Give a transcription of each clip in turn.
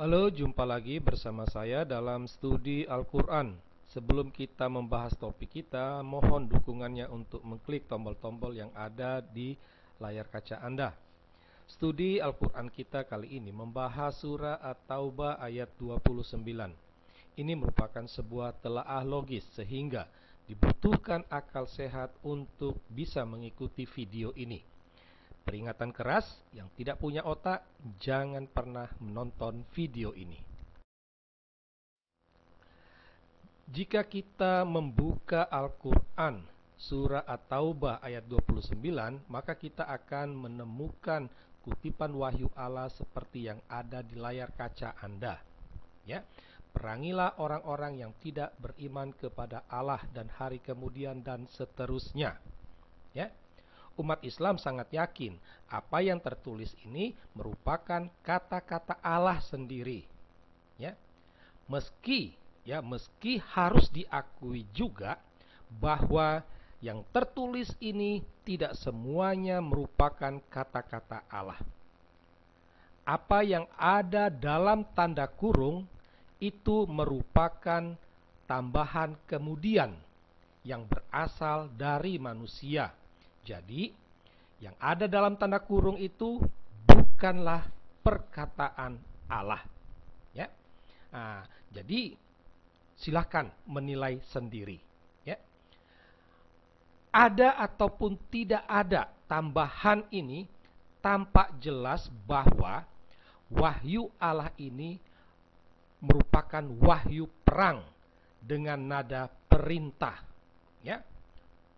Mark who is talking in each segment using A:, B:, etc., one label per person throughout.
A: Halo, jumpa lagi bersama saya dalam studi Al-Quran. Sebelum kita membahas topik kita, mohon dukungannya untuk mengklik tombol-tombol yang ada di layar kaca Anda. Studi Al-Quran kita kali ini membahas surah At-Taubah ayat 29. Ini merupakan sebuah telaah logis sehingga dibutuhkan akal sehat untuk bisa mengikuti video ini. Peringatan keras, yang tidak punya otak, jangan pernah menonton video ini. Jika kita membuka Al-Quran, surah At-Taubah ayat 29, maka kita akan menemukan kutipan wahyu Allah seperti yang ada di layar kaca Anda. Ya, perangilah orang-orang yang tidak beriman kepada Allah dan hari kemudian dan seterusnya. Ya. Umat Islam sangat yakin apa yang tertulis ini merupakan kata-kata Allah sendiri. Ya. Meski harus diakui juga bahwa yang tertulis ini tidak semuanya merupakan kata-kata Allah. Apa yang ada dalam tanda kurung itu merupakan tambahan kemudian yang berasal dari manusia. Jadi, yang ada dalam tanda kurung itu bukanlah perkataan Allah. Ya. Nah, jadi silakan menilai sendiri. Ya. Ada ataupun tidak ada tambahan ini tampak jelas bahwa wahyu Allah ini merupakan wahyu perang dengan nada perintah. Ya.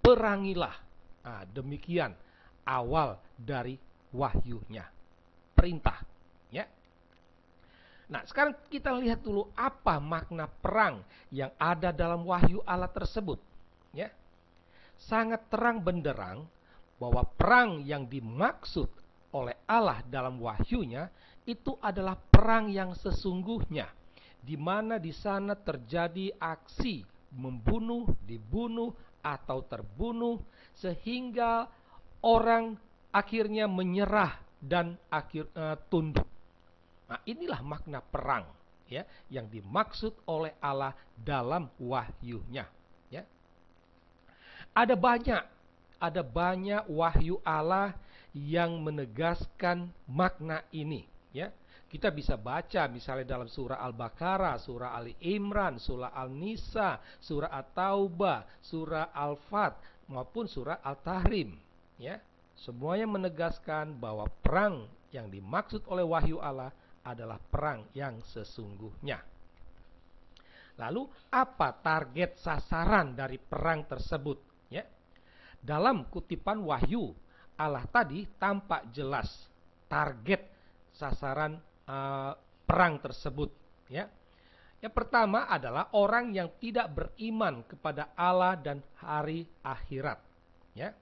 A: Perangilah. Nah, demikian awal dari wahyunya, perintah. Ya. Nah, sekarang kita lihat dulu apa makna perang yang ada dalam wahyu Allah tersebut. Ya. Sangat terang benderang bahwa perang yang dimaksud oleh Allah dalam wahyunya itu adalah perang yang sesungguhnya, di mana di sana terjadi aksi membunuh, dibunuh, atau terbunuh sehingga orang akhirnya menyerah dan tunduk. Nah, inilah makna perang ya yang dimaksud oleh Allah dalam wahyunya. Ya. Ada banyak wahyu Allah yang menegaskan makna ini. Ya. Kita bisa baca misalnya dalam surah Al-Baqarah, surah Ali Imran, surah Al-Nisa, surah At-Taubah, surah Al-Fat, maupun surah Al-Tahrim. Ya, semuanya menegaskan bahwa perang yang dimaksud oleh wahyu Allah adalah perang yang sesungguhnya. Lalu, apa target sasaran dari perang tersebut? Ya, dalam kutipan wahyu Allah tadi tampak jelas target sasaran perang tersebut. Ya. Yang pertama adalah orang yang tidak beriman kepada Allah dan hari akhirat. Ya.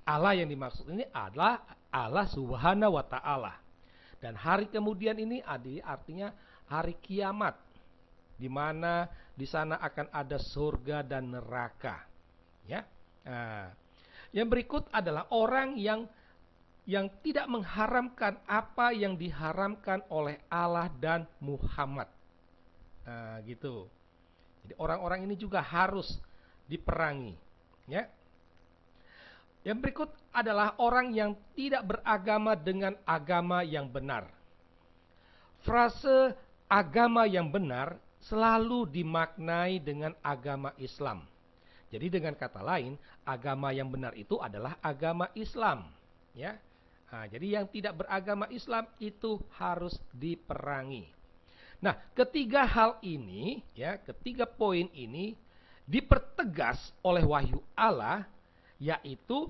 A: Allah yang dimaksud ini adalah Allah Subhanahu wa Ta'ala. Dan hari kemudian ini artinya hari kiamat, di mana di sana akan ada surga dan neraka. Ya. Nah, yang berikut adalah orang yang tidak mengharamkan apa yang diharamkan oleh Allah dan Muhammad. Nah, gitu. Jadi orang-orang ini juga harus diperangi. Ya. Yang berikut adalah orang yang tidak beragama dengan agama yang benar. Frase agama yang benar selalu dimaknai dengan agama Islam. Jadi dengan kata lain, agama yang benar itu adalah agama Islam. Ya. Nah, jadi yang tidak beragama Islam itu harus diperangi. Nah, ketiga hal ini, ya, ketiga poin ini dipertegas oleh wahyu Allah, yaitu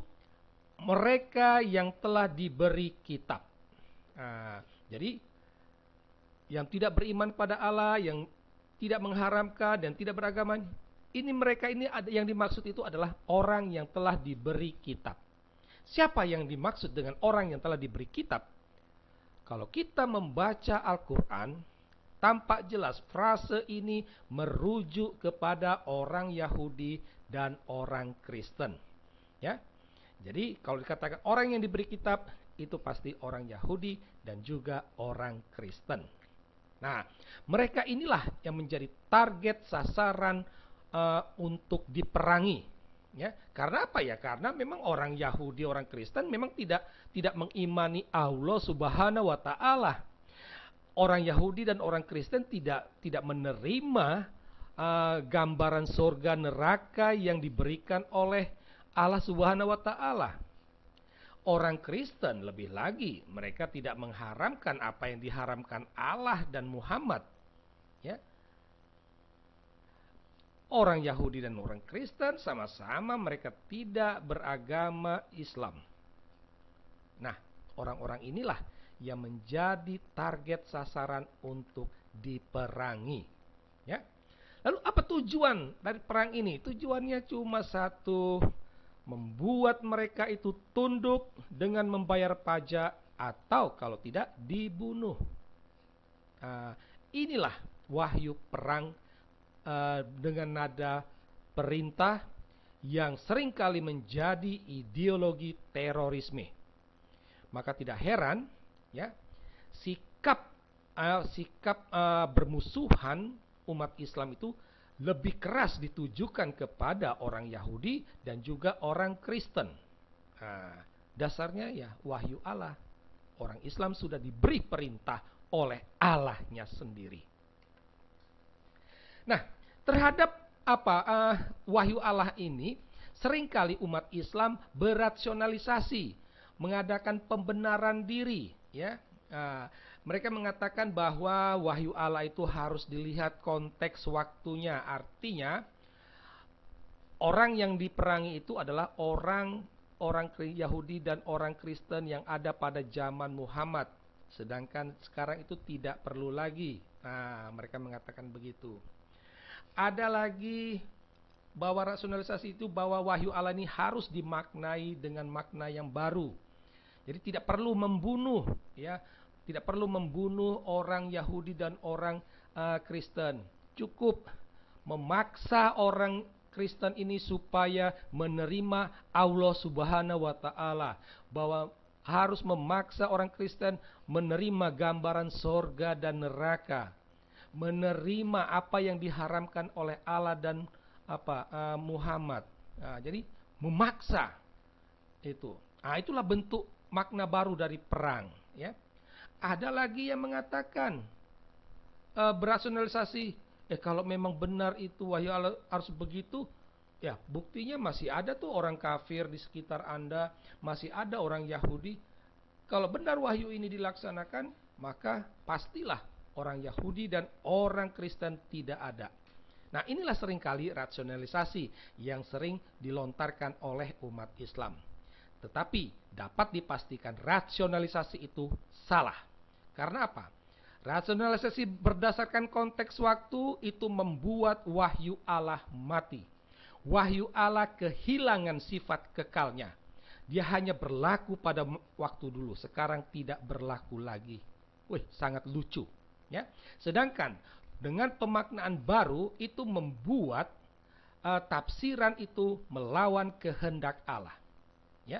A: mereka yang telah diberi kitab. Nah, jadi yang tidak beriman pada Allah, yang tidak mengharamkan dan tidak beragama, mereka ini yang dimaksud itu adalah orang yang telah diberi kitab. Siapa yang dimaksud dengan orang yang telah diberi kitab? Kalau kita membaca Al-Quran, tampak jelas frase ini merujuk kepada orang Yahudi dan orang Kristen. Ya, jadi kalau dikatakan orang yang diberi kitab, itu pasti orang Yahudi dan juga orang Kristen. Nah, mereka inilah yang menjadi target sasaran untuk diperangi. Ya, karena apa ya? Karena memang orang Yahudi, orang Kristen memang tidak mengimani Allah Subhanahu wa taala. Orang Yahudi dan orang Kristen tidak menerima gambaran surga neraka yang diberikan oleh Allah Subhanahu wa taala. Orang Kristen lebih lagi, mereka tidak mengharamkan apa yang diharamkan Allah dan Muhammad. Ya. Orang Yahudi dan orang Kristen sama-sama mereka tidak beragama Islam. Nah, orang-orang inilah yang menjadi target sasaran untuk diperangi. Ya. Lalu apa tujuan dari perang ini? Tujuannya cuma satu, membuat mereka itu tunduk dengan membayar pajak atau kalau tidak dibunuh. Inilah wahyu perang dengan nada perintah yang seringkali menjadi ideologi terorisme. Maka tidak heran ya, sikap bermusuhan umat Islam itu lebih keras ditujukan kepada orang Yahudi dan juga orang Kristen. Dasarnya ya wahyu Allah. Orang Islam sudah diberi perintah oleh Allahnya sendiri. Nah, terhadap wahyu Allah ini, seringkali umat Islam berasionalisasi, mengadakan pembenaran diri. Ya, mereka mengatakan bahwa wahyu Allah itu harus dilihat konteks waktunya. Artinya orang yang diperangi itu adalah orang Yahudi dan orang Kristen yang ada pada zaman Muhammad. Sedangkan sekarang itu tidak perlu lagi. Nah, mereka mengatakan begitu. Ada lagi bahwa rasionalisasi itu bahwa wahyu Allah ini harus dimaknai dengan makna yang baru. Jadi tidak perlu membunuh, ya. Tidak perlu membunuh orang Yahudi dan orang Kristen. Cukup memaksa orang Kristen ini supaya menerima Allah Subhanahu wa taala, bahwa harus memaksa orang Kristen menerima gambaran sorga dan neraka, menerima apa yang diharamkan oleh Allah dan Muhammad. Jadi memaksa itu. Itulah bentuk makna baru dari perang, ya. Ada lagi yang mengatakan berasionalisasi, kalau memang benar itu wahyu Allah harus begitu, ya buktinya masih ada tuh orang kafir di sekitar Anda, masih ada orang Yahudi. Kalau benar wahyu ini dilaksanakan, maka pastilah orang Yahudi dan orang Kristen tidak ada. Nah, inilah seringkali rasionalisasi yang sering dilontarkan oleh umat Islam. Tetapi dapat dipastikan rasionalisasi itu salah. Karena apa? Rasionalisasi berdasarkan konteks waktu itu membuat wahyu Allah mati. Wahyu Allah kehilangan sifat kekalnya. Dia hanya berlaku pada waktu dulu, sekarang tidak berlaku lagi. Sangat lucu, ya. Sedangkan dengan pemaknaan baru itu membuat tafsiran itu melawan kehendak Allah, ya.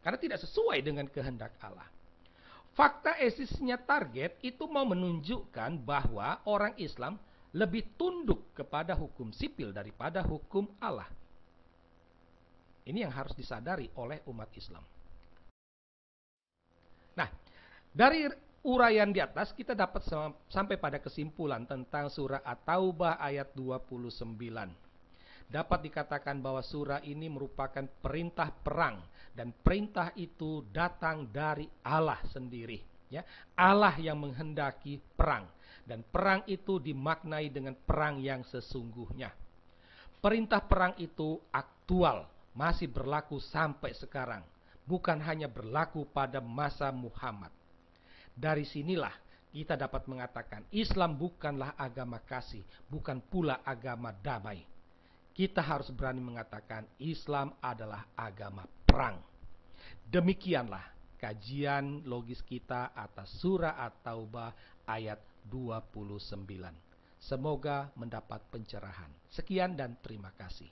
A: Karena tidak sesuai dengan kehendak Allah. Fakta esisnya target itu mau menunjukkan bahwa orang Islam lebih tunduk kepada hukum sipil daripada hukum Allah. Ini yang harus disadari oleh umat Islam. Nah, dari uraian di atas kita dapat sampai pada kesimpulan tentang surah At-Taubah ayat 29. Dapat dikatakan bahwa surah ini merupakan perintah perang, dan perintah itu datang dari Allah sendiri, ya. Allah yang menghendaki perang, dan perang itu dimaknai dengan perang yang sesungguhnya. Perintah perang itu aktual, masih berlaku sampai sekarang, bukan hanya berlaku pada masa Muhammad. Dari sinilah kita dapat mengatakan Islam bukanlah agama kasih, bukan pula agama damai. Kita harus berani mengatakan Islam adalah agama perang. Demikianlah kajian logis kita atas surah At-Taubah ayat 29. Semoga mendapat pencerahan. Sekian dan terima kasih.